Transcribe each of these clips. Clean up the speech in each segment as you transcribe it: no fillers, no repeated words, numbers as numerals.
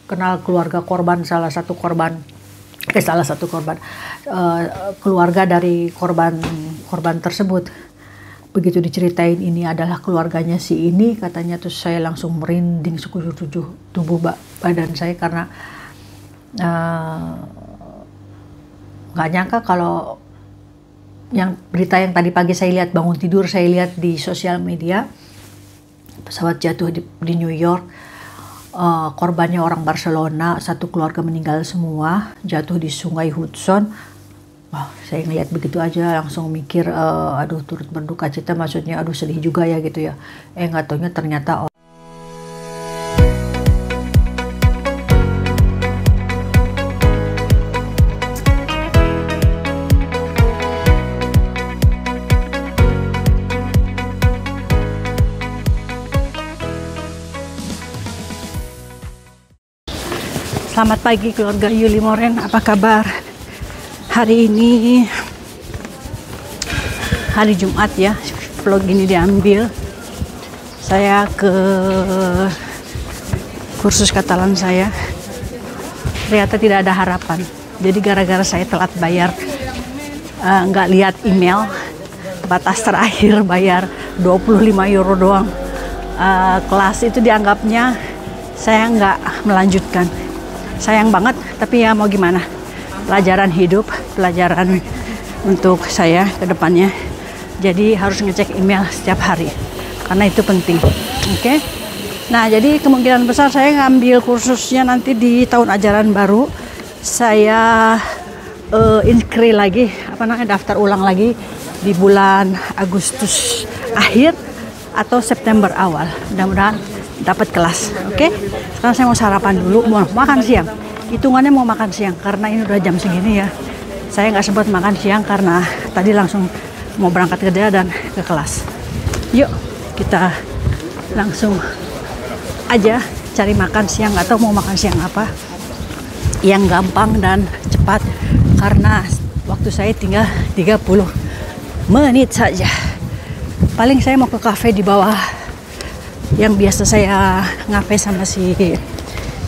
kenal keluarga korban, salah satu korban, keluarga dari korban tersebut. Begitu diceritain ini adalah keluarganya si ini, katanya, terus saya langsung merinding sekujur tubuh badan saya, karena nggak nyangka kalau yang berita yang tadi pagi saya lihat, bangun tidur saya lihat di sosial media, pesawat jatuh di New York, korbannya orang Barcelona, satu keluarga meninggal semua, jatuh di Sungai Hudson. Wah, saya ngeliat begitu aja langsung mikir, aduh turut berduka cita, maksudnya aduh sedih juga ya gitu ya. Nggak taunya ternyata Selamat pagi keluarga Yuli Moren, apa kabar? Hari ini hari Jumat ya, vlog ini diambil saya ke kursus Katalan saya. Ternyata tidak ada harapan. Jadi gara-gara saya telat bayar, nggak lihat email, batas terakhir bayar 25 euro doang. Kelas itu dianggapnya saya nggak melanjutkan. Sayang banget, tapi ya mau gimana. Pelajaran hidup, pelajaran untuk saya ke depannya. Jadi harus ngecek email setiap hari karena itu penting. Oke. Nah, jadi kemungkinan besar saya ngambil kursusnya nanti di tahun ajaran baru. Saya inscri lagi, daftar ulang lagi di bulan Agustus akhir atau September awal. Mudah-mudahan dapat kelas. Oke. Sekarang saya mau sarapan dulu, mau makan siang. Hitungannya mau makan siang karena ini udah jam segini ya. Saya nggak sempat makan siang karena tadi langsung mau berangkat kerja dan ke kelas. Yuk kita langsung aja cari makan siang, atau mau makan siang apa yang gampang dan cepat karena waktu saya tinggal 30 menit saja. Paling saya mau ke kafe di bawah yang biasa saya ngafe sama si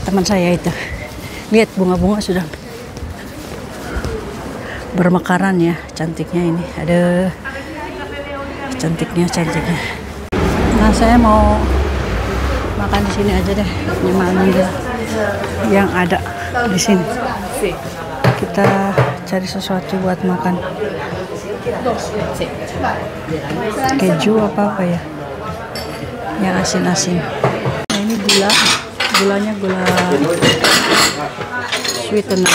teman saya itu. Lihat bunga-bunga sudah bermekaran ya, cantiknya ini. Ada cantiknya. Nah, saya mau makan di sini aja deh, nyaman yang ada di sini. Kita cari sesuatu buat makan. Keju apa ya? Yang asin-asin. Nah, ini gulanya gula sweetener.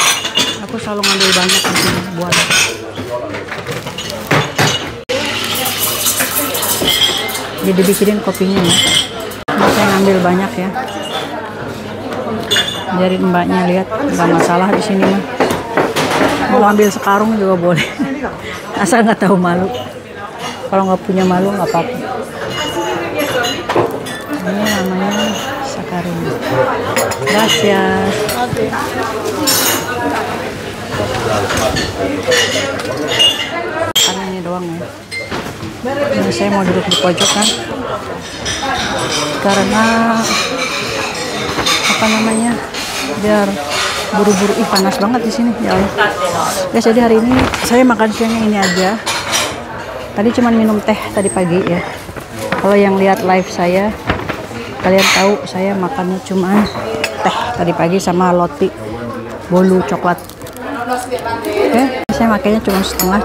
Aku selalu ngambil banyak di sini buat. Jadi bikinin kopinya ya. Nah, saya ngambil banyak ya. Dari mbaknya, lihat nggak masalah di sini mah. Mau ambil sekarung juga boleh. Asal nggak tahu malu. Kalau nggak punya malu nggak apa-apa. Ini namanya sakarin. Gracias. Karena ini doang ya. Ini saya mau duduk di pojok kan. Karena biar buru-buru. Panas banget di sini ya Allah. Ya, jadi hari ini saya makan siangnya ini aja. Tadi cuma minum teh tadi pagi ya. Kalau yang lihat live saya, kalian tahu saya makannya cuma teh tadi pagi sama roti bolu coklat. Oke, saya makanya cuma setengah,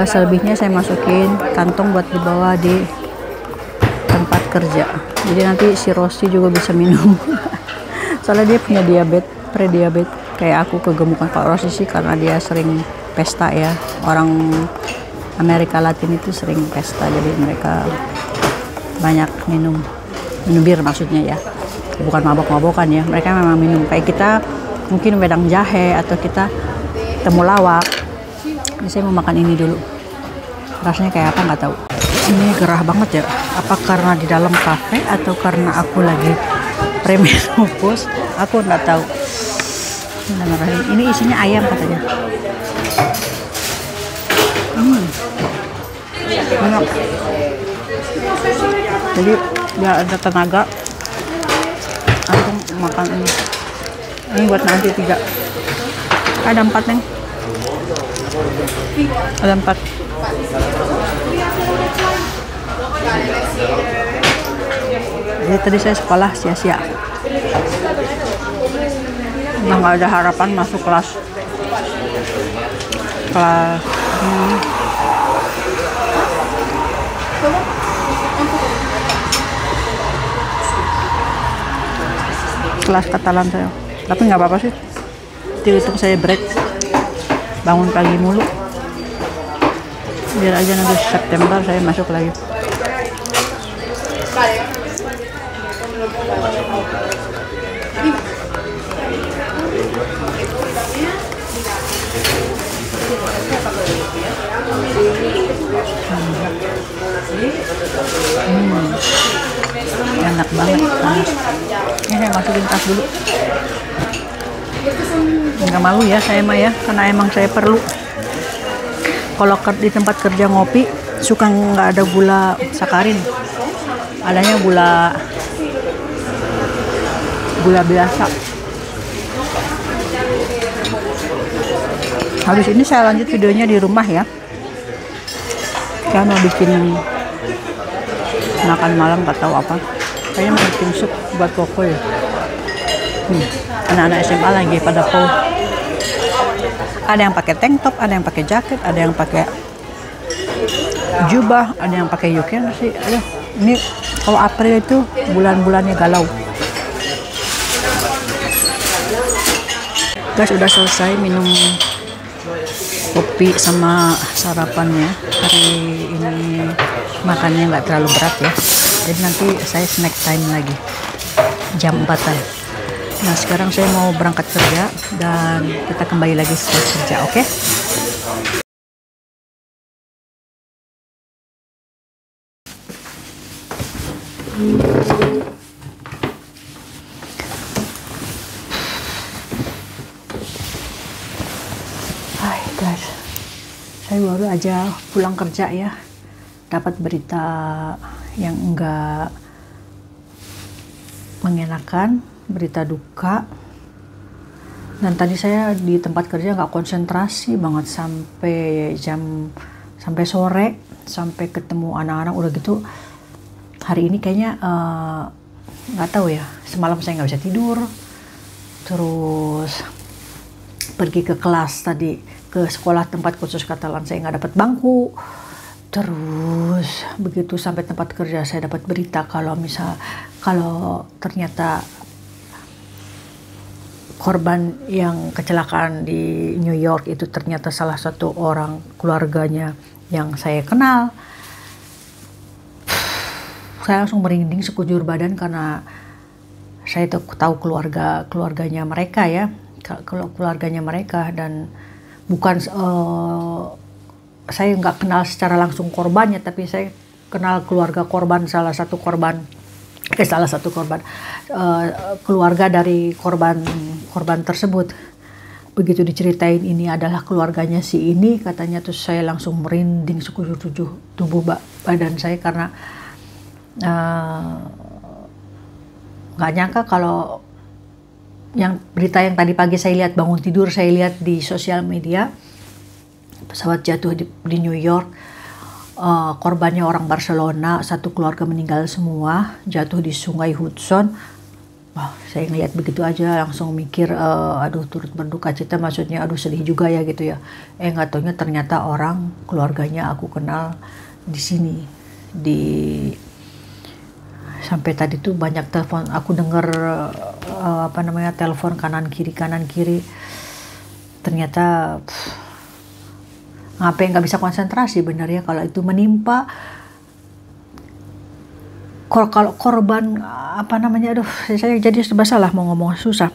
selebihnya saya masukin kantong buat dibawa di tempat kerja. Jadi nanti si Rosti juga bisa minum. Soalnya dia punya prediabetes kayak aku, kegemukan. Kalau Rosti sih karena dia sering pesta ya. Orang Amerika Latin itu sering pesta, jadi mereka banyak minum bir maksudnya ya, bukan mabok-mabokan ya. Mereka memang minum kayak kita mungkin wedang jahe atau kita temulawak. Ini saya mau makan ini dulu, rasanya kayak apa nggak tahu. Ini gerah banget ya, apa karena di dalam kafe atau karena aku lagi premenopause, aku nggak tahu. Ini isinya ayam katanya. Enak. Jadi biar ada tenaga langsung makan ini buat nanti 3. Ada 4 Neng, ada 4. Jadi tadi saya sekolah sia-sia, udah nggak ada harapan masuk kelas Katalan saya. Tapi nggak apa-apa sih, hitung saya break, bangun pagi mulu, biar aja nanti September saya masuk lagi. Enak banget, panas. Ini saya masukin tas dulu. Nggak malu ya saya mah ya, karena emang saya perlu. Kalau di tempat kerja ngopi suka nggak ada gula sakarin, adanya gula biasa. Habis ini saya lanjut videonya di rumah ya. Saya mau bikin makan malam, nggak tahu apa. Kayaknya mau bikin sup buat Koko ya. Anak-anak SMA lagi pada full. Ada yang pakai tank top, ada yang pakai jaket, ada yang pakai jubah, ada yang pakai yuken sih. Aduh, ini kalau April itu bulan-bulannya galau. Guys, udah selesai minum kopi sama sarapannya. Hari ini makannya nggak terlalu berat ya, jadi nanti saya snack time lagi jam 4-an. Nah sekarang saya mau berangkat kerja dan kita kembali lagi setelah kerja, oke? Hai guys, saya baru aja pulang kerja ya, dapat berita yang enggak mengenakan, berita duka. Dan tadi saya di tempat kerja nggak konsentrasi banget sampai sore, sampai ketemu anak-anak udah gitu. Hari ini kayaknya nggak tahu ya, semalam saya nggak bisa tidur, terus pergi ke kelas tadi, ke sekolah tempat kursus Katalan saya nggak dapat bangku. Terus begitu sampai tempat kerja saya dapat berita kalau ternyata korban yang kecelakaan di New York itu ternyata salah satu orang keluarganya yang saya kenal. Saya langsung merinding sekujur badan karena saya tahu keluarganya mereka ya, keluarganya mereka, dan bukan saya nggak kenal secara langsung korbannya, tapi saya kenal keluarga korban, keluarga dari korban tersebut. Begitu diceritain ini adalah keluarganya si ini, katanya, terus saya langsung merinding sekujur tubuh badan saya karena nggak nyangka kalau yang berita yang tadi pagi saya lihat, bangun tidur saya lihat di sosial media, pesawat jatuh di New York, korbannya orang Barcelona, satu keluarga meninggal semua, jatuh di Sungai Hudson. Wah, saya ngeliat begitu aja langsung mikir, aduh turut berduka cita, maksudnya aduh sedih juga ya gitu ya. Nggak taunya ternyata orang keluarganya aku kenal di sini. Sampai tadi tuh banyak telepon, aku denger telepon kanan kiri. Ternyata ngapain nggak bisa konsentrasi benar ya kalau itu menimpa kalau korban aduh saya jadi serba salah mau ngomong, susah.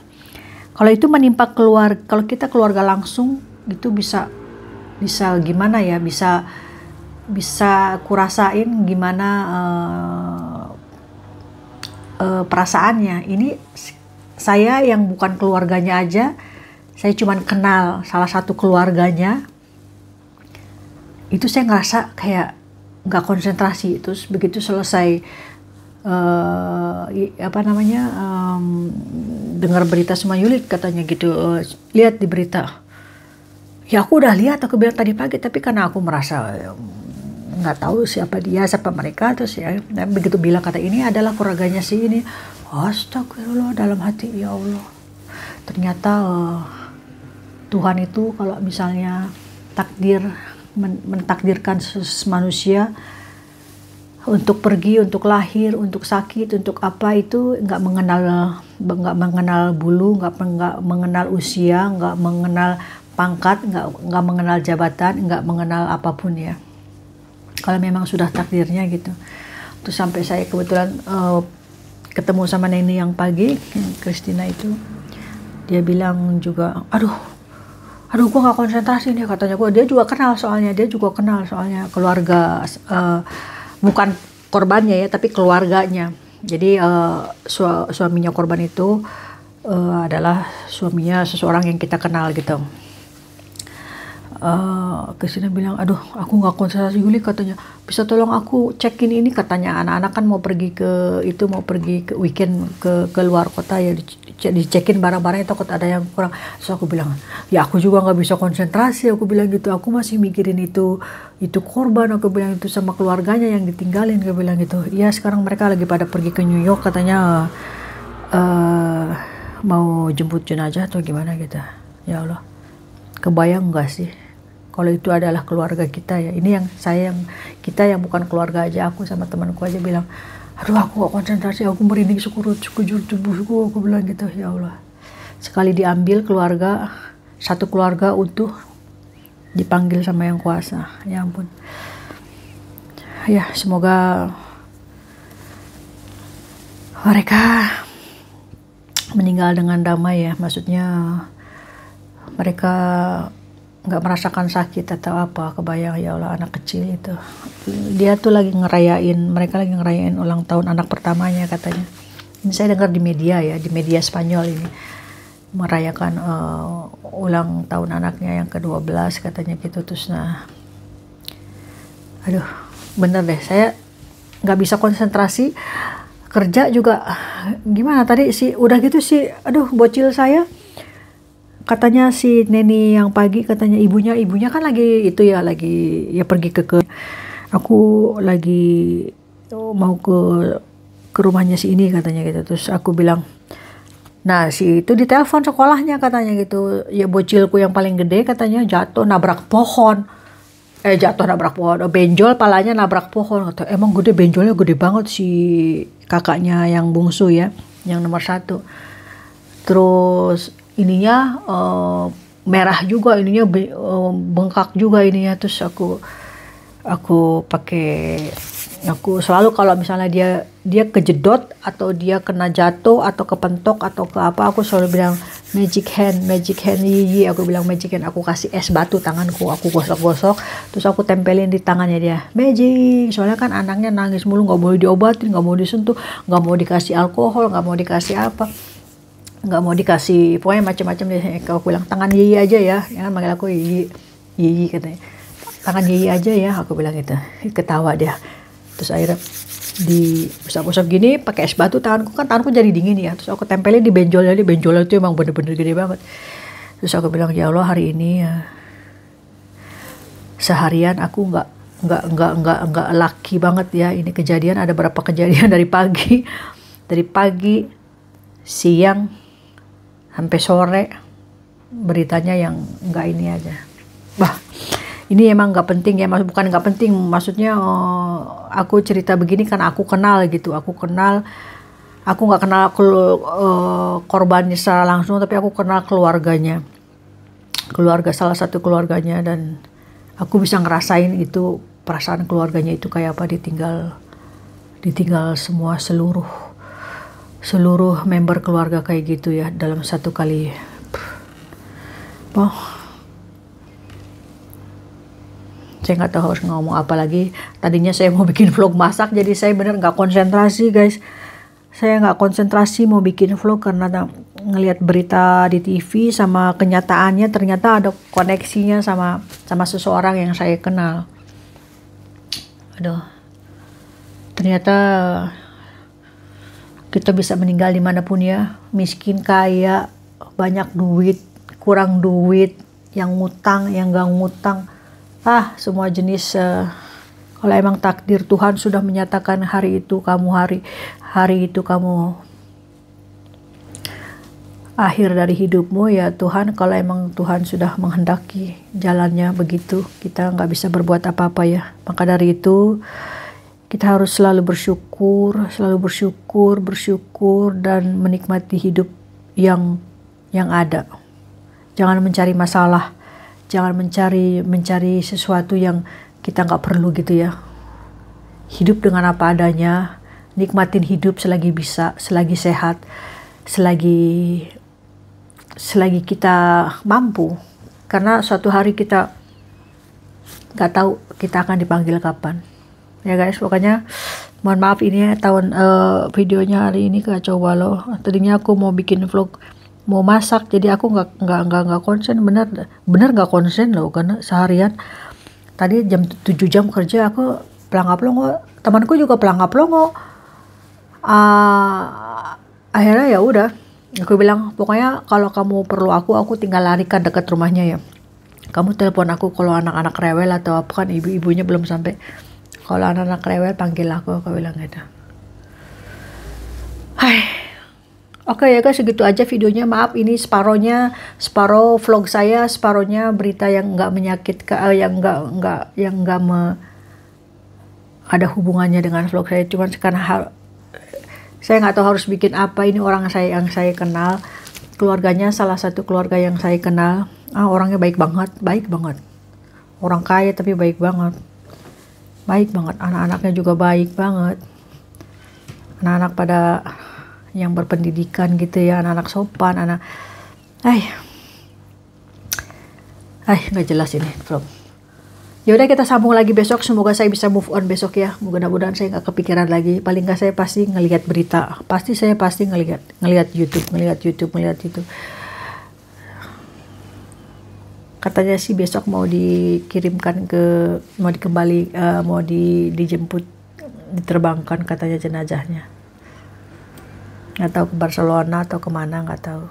Kalau itu menimpa kalau kita keluarga langsung gitu bisa gimana ya, bisa kurasain gimana perasaannya. Ini saya yang bukan keluarganya aja, saya cuman kenal salah satu keluarganya, itu saya ngerasa kayak nggak konsentrasi. Terus begitu selesai apa namanya, dengar berita sama Yulit katanya gitu, lihat di berita. Ya aku udah lihat, aku bilang tadi pagi, tapi karena aku merasa nggak tahu siapa dia, siapa mereka, terus ya begitu bilang kata ini adalah keluarganya si ini, astagfirullah, dalam hati ya Allah, ternyata Tuhan itu kalau misalnya mentakdirkan manusia untuk pergi, untuk lahir, untuk sakit, untuk apa, itu nggak mengenal bulu, nggak mengenal usia, nggak mengenal pangkat, nggak mengenal jabatan, nggak mengenal apapun ya. Kalau memang sudah takdirnya gitu. Terus sampai saya kebetulan ketemu sama Neni yang pagi, Christina itu, dia bilang juga, aduh gue nggak konsentrasi nih katanya. Dia juga kenal soalnya keluarga, bukan korbannya ya, tapi keluarganya. Jadi suaminya korban itu adalah suaminya seseorang yang kita kenal gitu. Kesini bilang, aduh aku nggak konsentrasi Yuli katanya, bisa tolong aku cekin ini katanya, anak-anak kan mau pergi ke weekend ke luar kota ya, dicekin barang-barangnya takut ada yang kurang. Terus aku bilang, ya aku juga nggak bisa konsentrasi, aku bilang gitu, aku masih mikirin itu korban, aku bilang itu sama keluarganya yang ditinggalin, aku bilang gitu. Ya sekarang mereka lagi pada pergi ke New York katanya, mau jemput jenazah atau gimana gitu. Ya Allah, kebayang nggak sih kalau itu adalah keluarga kita ya. Ini yang kita yang bukan keluarga aja, aku sama temanku aja bilang, aduh aku gak konsentrasi, aku merinding sekujur tubuhku, aku bilang gitu. Ya Allah, sekali diambil satu keluarga utuh dipanggil sama yang kuasa, ya ampun. Ya semoga mereka meninggal dengan damai ya, maksudnya mereka nggak merasakan sakit atau apa. Kebayang ya Allah, anak kecil itu, dia tuh mereka lagi ngerayain ulang tahun anak pertamanya katanya. Ini saya dengar di media ya, di media Spanyol ini, merayakan ulang tahun anaknya yang ke-12 katanya gitu. Terus aduh bener deh, saya nggak bisa konsentrasi, kerja juga gimana tadi sih, udah gitu sih, aduh bocil saya. Katanya si Neni yang pagi, katanya ibunya kan lagi pergi ke aku lagi mau ke rumahnya si ini katanya gitu. Terus aku bilang, nah si itu ditelepon sekolahnya katanya gitu, ya bocilku yang paling gede katanya nabrak pohon, benjol palanya nabrak pohon. Kata, emang benjolnya gede banget si kakaknya yang bungsu ya, yang nomor 1. Terus ininya merah juga, ininya bengkak juga ininya. Terus aku selalu kalau misalnya dia kejedot atau dia kena jatuh atau kepentok atau ke apa, aku selalu bilang magic hand Yiyi, aku bilang magic hand. Aku kasih es batu tanganku, aku gosok-gosok, terus aku tempelin di tangannya dia, magic. Soalnya kan anaknya nangis mulu, nggak boleh diobatin, nggak mau disentuh, nggak mau dikasih alkohol, nggak mau dikasih apa, nggak mau dikasih, pokoknya macam-macam deh. Kalau aku bilang tangan Yiyi aja ya, jangan manggil aku Yiyi katanya, tangan Yiyi aja ya, aku bilang gitu. Ketawa dia. Terus akhirnya diusap-usap gini pakai es batu, tanganku jadi dingin ya. Terus aku tempelin di benjolnya, itu emang bener-bener gede banget. Terus aku bilang, ya Allah, hari ini ya, seharian aku nggak laki banget ya. Ini kejadian, ada berapa kejadian dari pagi siang sampai sore, beritanya yang nggak ini aja. Ini emang nggak penting ya, bukan nggak penting, maksudnya aku cerita begini karena aku kenal gitu. Aku nggak kenal korbannya secara langsung, tapi aku kenal salah satu keluarganya, dan aku bisa ngerasain itu, perasaan keluarganya itu kayak apa, ditinggal semua, seluruh member keluarga kayak gitu ya, dalam satu kali. Saya nggak tahu harus ngomong apa lagi. Tadinya saya mau bikin vlog masak, jadi saya bener nggak konsentrasi guys. Saya nggak konsentrasi mau bikin vlog karena ngelihat berita di TV sama kenyataannya ternyata ada koneksinya sama seseorang yang saya kenal. Aduh, ternyata Kita bisa meninggal dimanapun ya, miskin, kaya, banyak duit, kurang duit, yang ngutang, yang gak ngutang, semua jenis. Kalau emang takdir Tuhan sudah menyatakan hari itu kamu akhir dari hidupmu, ya Tuhan, kalau emang Tuhan sudah menghendaki jalannya begitu, kita nggak bisa berbuat apa-apa ya. Maka dari itu kita harus selalu bersyukur dan menikmati hidup yang ada. Jangan mencari masalah, jangan mencari sesuatu yang kita nggak perlu gitu ya. Hidup dengan apa adanya, nikmatin hidup selagi bisa, selagi sehat, selagi kita mampu. Karena suatu hari kita nggak tahu kita akan dipanggil kapan. Ya guys, pokoknya mohon maaf ini videonya hari ini kacau balau. Tadinya aku mau bikin vlog, mau masak, jadi aku nggak konsen, bener nggak konsen loh, karena seharian tadi 7 jam kerja aku pelangap-longo, temanku juga pelangap-longo. Akhirnya ya udah, aku bilang pokoknya kalau kamu perlu aku tinggal larikan dekat rumahnya ya. Kamu telepon aku kalau anak-anak rewel atau apa, kan ibu-ibunya belum sampai. Kalau anak-anak rewel panggil aku bilang gitu. Oke ya guys, segitu aja videonya. Maaf ini separuh vlog saya, separuhnya berita yang nggak menyakitkan, yang nggak ada hubungannya dengan vlog saya. Cuman karena saya nggak tahu harus bikin apa. Ini orang yang saya kenal, keluarganya salah satu keluarga yang saya kenal. Orangnya baik banget. Orang kaya tapi baik banget. Anak-anaknya juga baik banget. Anak-anak pada yang berpendidikan gitu ya, anak-anak sopan, nggak jelas ini vlog. Yaudah, kita sambung lagi besok. Semoga saya bisa move on besok ya. Mudah-mudahan saya nggak kepikiran lagi. Paling nggak saya pasti ngelihat berita. Saya pasti ngelihat YouTube. Katanya sih besok mau dikirimkan mau dijemput, diterbangkan katanya jenazahnya. Nggak tahu ke Barcelona atau kemana, nggak tahu.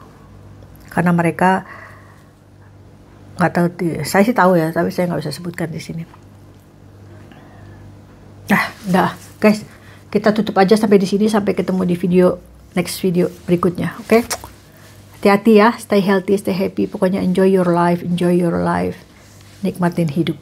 Karena mereka nggak tahu, saya sih tahu ya, tapi saya nggak bisa sebutkan di sini. Udah guys, kita tutup aja sampai di sini. Sampai ketemu di next video berikutnya. Oke? Hati-hati ya, stay healthy, stay happy. Pokoknya enjoy your life, nikmatin hidup.